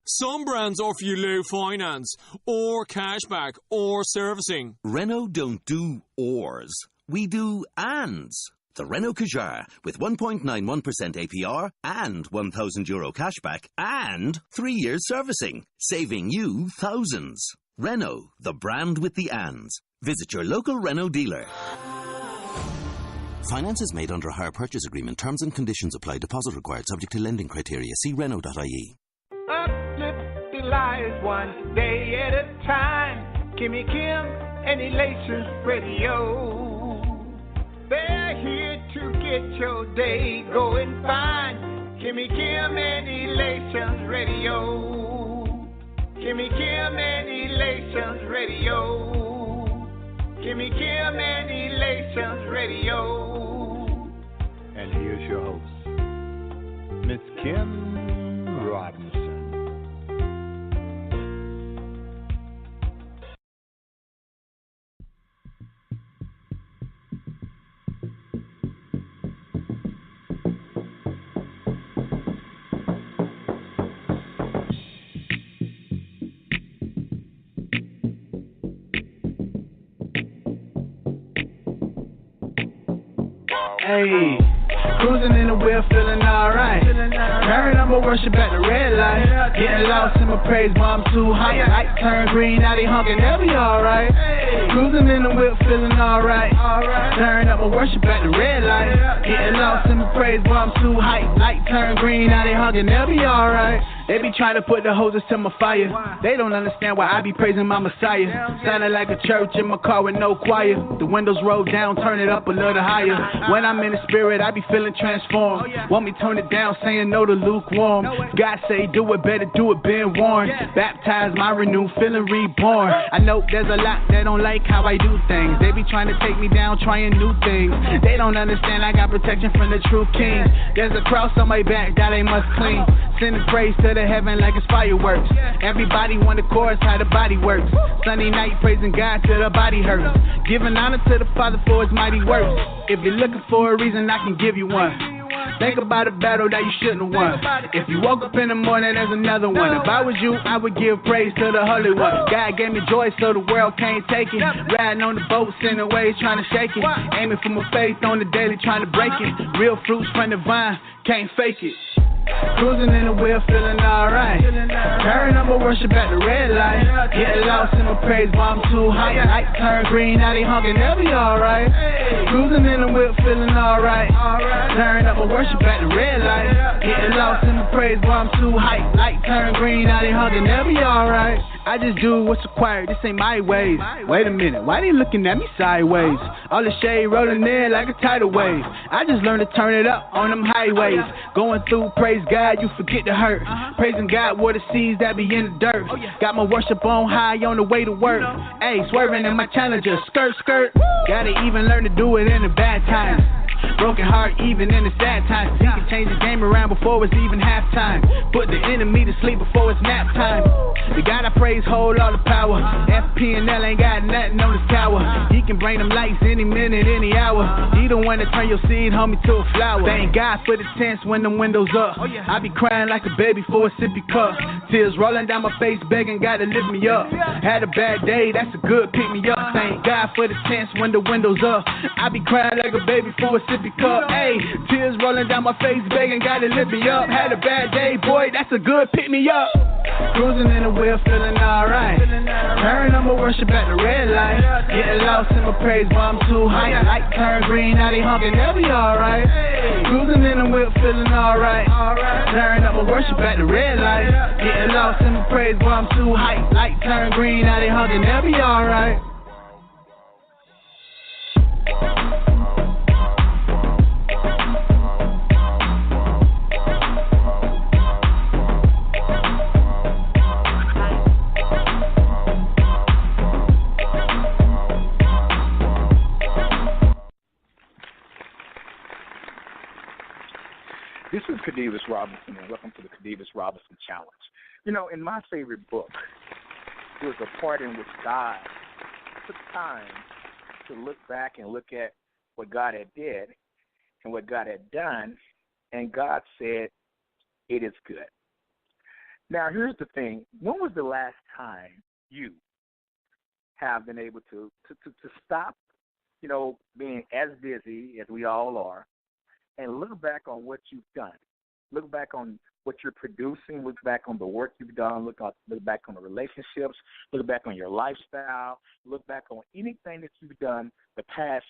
Some brands offer you low finance, or cashback, or servicing. Renault don't do ors. We do ands. The Renault Kadjar with 1.91% APR and €1,000 cashback and 3 years servicing, saving you thousands. Renault, the brand with the ands. Visit your local Renault dealer. Finance is made under a hire purchase agreement. Terms and conditions apply. Deposit required subject to lending criteria. See Renault.ie. Uplift your lives one day at a time. Kimmy Kim and Elations Radio. They're here to get your day going fine. Kimmy Kim and Elations Radio. Kimmy Kim and Elations Radio. Kimmy Kim and Elations Radio. And here's your host, Miss Kim Robinson. Hey, cruising in the wheel, feeling alright. Turn up my worship at the red light. Getting lost in my praise, but I'm too high. Light turn green, now they honking, they'll be alright. Cruising in the wheel, feeling alright. Turn up my worship at the red light. Getting lost in my praise, but I'm too high. Light turn green, now they honking, they'll be alright. They be trying to put the hoses to my fire. They don't understand why I be praising my Messiah. Sounding like a church in my car with no choir. The windows roll down, turn it up a little higher. When I'm in the spirit, I be feeling transformed. Want me turn it down, saying no to lukewarm. God say do it, better do it, been warned. Baptize my renew, feeling reborn. I know there's a lot that don't like how I do things. They be trying to take me down, trying new things. They don't understand I got protection from the true king. There's a cross on my back that they must clean. Sending praise to the heaven like it's fireworks. Everybody want the chorus, how the body works. Sunday night praising God till the body hurts. Giving honor to the Father for his mighty works. If you're looking for a reason, I can give you one. Think about a battle that you shouldn't have won. If you woke up in the morning, there's another one. If I was you, I would give praise to the Holy One. God gave me joy so the world can't take it. Riding on the boat, sending waves, trying to shake it. Aiming for my faith on the daily, trying to break it. Real fruits from the vine, can't fake it. Cruising in the wheel, feeling alright. Turn up my worship at the red light. Getting lost in my praise, but I'm too high. Light turn green, now they honking, they'll be alright. Cruising in the wheel, feeling alright. Turn up my worship at the red light. Getting lost in my praise, but I'm too high. Light turn green, now they honking, they'll be alright. I just do what's required, this ain't my ways. Wait a minute, why they looking at me sideways? All the shade rolling in like a tidal wave. I just learned to turn it up on them highways. Going through, praise God, you forget the hurt. Praising God, water seeds that be in the dirt. Got my worship on high on the way to work. Ayy, swerving in my Challenger, skirt, skirt. Gotta even learn to do it in the bad times. Broken heart even in the sad times. He can change the game around before it's even halftime. Put the enemy to sleep before it's nap time. The God I praise hold all the power. FP&L ain't got nothing on his tower. He can bring them lights any minute, any hour. He the one that turn your seed, homie, to a flower. Thank God for the tents when the windows up. I be crying like a baby for a sippy cup. Tears rolling down my face, begging God to lift me up. Had a bad day, that's a good pick me up. Thank God for the tents when the windows up. I be crying like a baby for a sippy cup. Ayy, tears rolling down my face, begging God to lift me up. Had a bad day, boy, that's a good pick me up. Cruising in the wheel, feeling alright. Turn on my worship at the red light. Getting lost in my praise, but I'm too high. Light turn green, now they honking, they'll be alright. Cruising in the wheel, feeling alright. Turn up my worship at the red light. Getting lost in my praise, but I'm too high. Light turn green, now they honking, they'll be alright. This is Khadevis Robinson, and welcome to the Khadevis Robinson Challenge. You know, in my favorite book, there was a part in which God took time to look back and look at what God had did and what God had done, and God said, it is good. Now, here's the thing. When was the last time you have been able to stop, being as busy as we all are, and look back on what you've done? Look back on what you're producing. Look back on the work you've done. Look back on the relationships. Look back on your lifestyle. Look back on anything that you've done the past,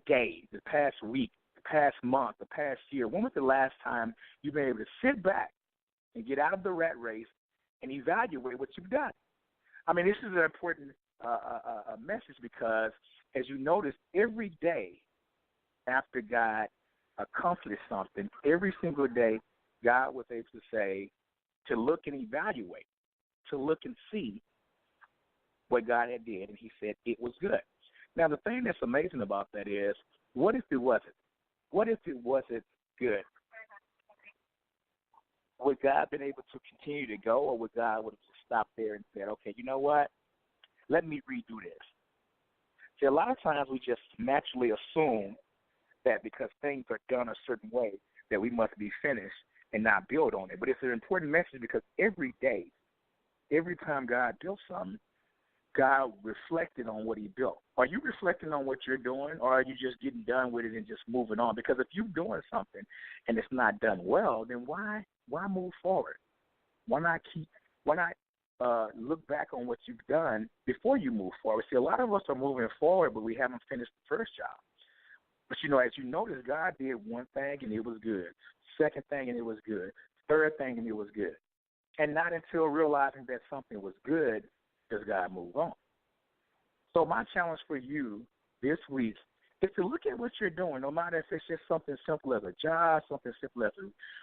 day, the past week, the past month, the past year. When was the last time you've been able to sit back and get out of the rat race and evaluate what you've done? I mean, this is an important message because, as you notice, every day after God accomplished something, every single day, God was able to say, to look and evaluate, to look and see what God had did, and he said it was good. Now, the thing that's amazing about that is, what if it wasn't? What if it wasn't good? Would God been able to continue to go, or would God would have just stopped there and said, okay, you know what? Let me redo this. See, a lot of times we just naturally assume that because things are done a certain way that we must be finished and not build on it. But it's an important message because every day, every time God built something, God reflected on what he built. Are you reflecting on what you're doing, or are you just getting done with it and just moving on? Because if you're doing something and it's not done well, then why move forward? Why not look back on what you've done before you move forward? See, a lot of us are moving forward, but we haven't finished the first job. But, as you notice, God did one thing and it was good. Second thing and it was good. Third thing and it was good. And not until realizing that something was good does God move on. So my challenge for you this week is to look at what you're doing, no matter if it's just something simple as a job, something simple as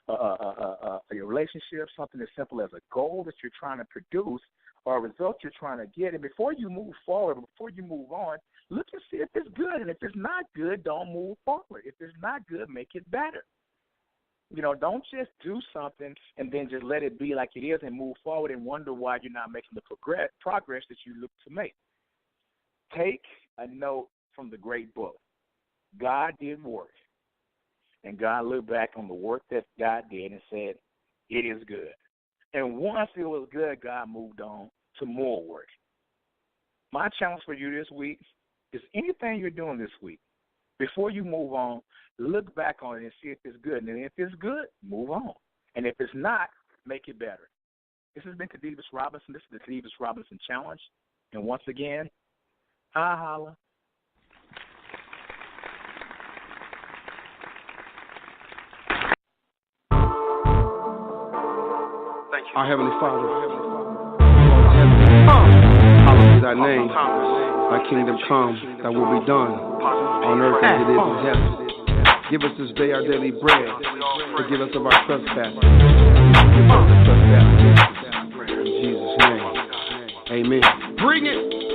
a relationship, something as simple as a goal that you're trying to produce or a result you're trying to get. And before you move forward, before you move on, look and see if it's good. And if it's not good, don't move forward. If it's not good, make it better. Don't just do something and then just let it be like it is and move forward and wonder why you're not making the progress that you look to make. Take a note from the great book. God did work, and God looked back on the work that God did and said, it is good. And once it was good, God moved on to more work. My challenge for you this week is anything you're doing this week, before you move on, look back on it and see if it's good. And if it's good, move on. And if it's not, make it better. This has been Khadevis Robinson. This is the Khadevis Robinson Challenge. And once again, holla. Our Heavenly Father, hallowed be thy name. Thy kingdom come, thy will be done, on earth as it is in heaven. Give us this day our daily bread. Forgive us of our trespasses. Forgive us the trespasses. In Jesus' name, amen. Bring it.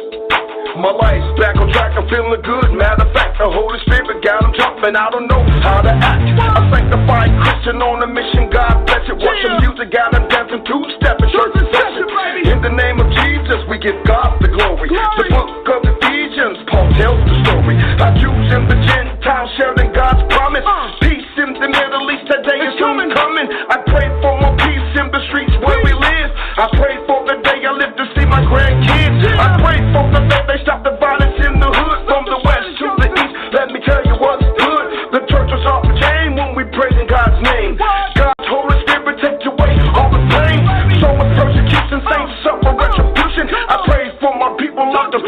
My life's back on track, I'm feeling good. Matter of fact, the Holy Spirit got them jumping. I don't know how to act. A sanctified Christian on a mission, God bless it. Watch the music, got them dancing, two-stepping, church session. In the name of Jesus, we give God the glory. The book of Ephesians, Paul tells the story. How Jews and the Gentiles sharing God's promise. Peace in the Middle East, today is soon coming. I pray for more peace in the streets where we live. I pray for the day I live to see my grandkids. I pray for the day they stop the violence in the hood, from the west to the east. Let me tell you what's good. The church was off the chain when we praise in God's name. God's Holy Spirit takes away all the pain. So much persecution, saints suffer retribution. I pray for my people, not the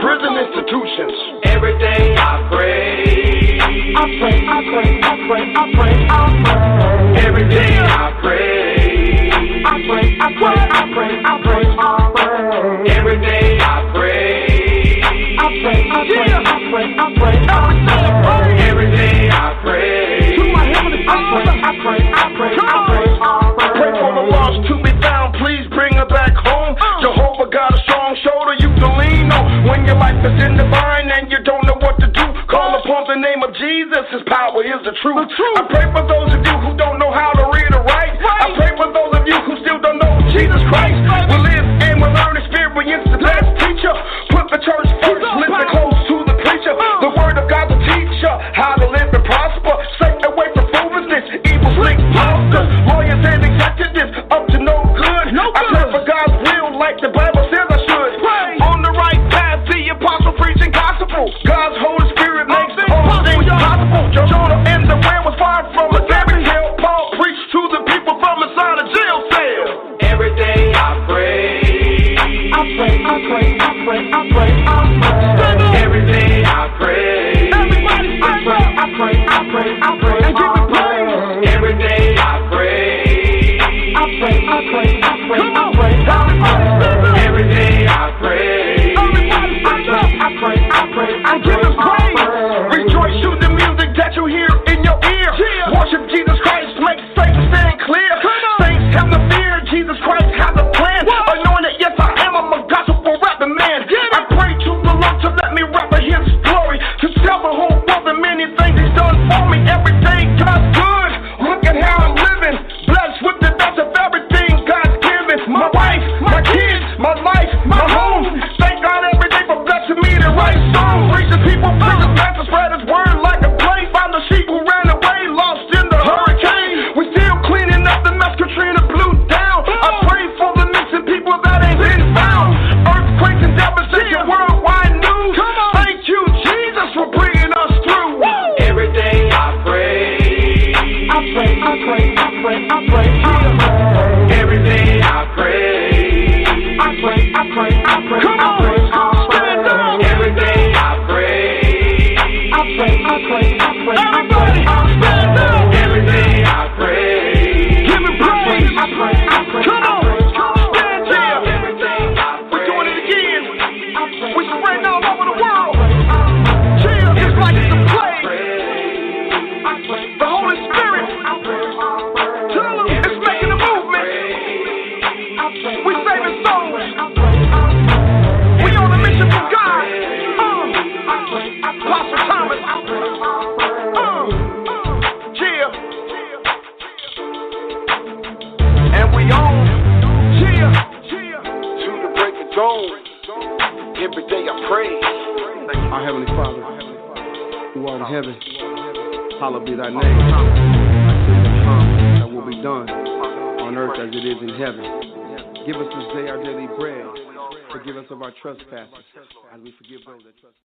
like the Bible says I should. On the right path, the apostle preaching gospel. God's Holy Spirit makes all things possible. Jonah and the whale was far from a fairy tale. Paul preached to the people from inside a jail cell. Every day I pray. I pray, I pray, I pray, I pray, I pray. Every day I pray. Everybody I pray, I pray, I pray, I pray, and give it praise. Every day I pray. I pray, I pray, I pray, I pray, I pray. Every day I pray. Everybody I pray, I pray, I pray, I give it praise. Rejoice to the music that you hear in your ear. Worship Jesus Christ, make Satan stand clear. Saints have no fear, Jesus Christ has a plan. Anointed, yes I am, I'm a gospel rapping man. I pray to the Lord to let me rap for His glory, to tell the whole world the many things He's done for me. Every day God's good, look at how I'm living, blessed with the best of everything God's given. My wife, my kids, my life, my home. Thank God every day for blessing me to write songs. Reach the people, preach His message, spread His word like a plane. Found the sheep who ran away, lost in the hurricane. We still cleaning up the mess Katrina blew down. I pray for the missing people that ain't been found. Earthquakes and devastation, worldwide news. Thank you, Jesus, for bringing us through. Every day I pray. I pray, I pray, I pray, I pray, I pray. Every day I pray. I pray, I pray, I pray, I pray, I pray. Every day I pray. I pray, I pray, I pray, I pray, I pray. Every day I pray. Give me praise. I pray, I pray, Come on. Stand here. every day I We're pray. doing it again. I pray, We're spreading all over the world. I Chill, it's like it's a plague. pray. The Holy Spirit, tell them it's making a movement. We saving souls. We on a mission from God. Apostle Thomas. Chill. And we on. Chill. To the break of dawn. Every day I pray. Our Heavenly Father, who art in heaven, hallowed be thy name. Thy kingdom come, thy will be done, on earth as it is in heaven. Give us this day our daily bread. Forgive us of our trespasses, as we forgive those that trespass.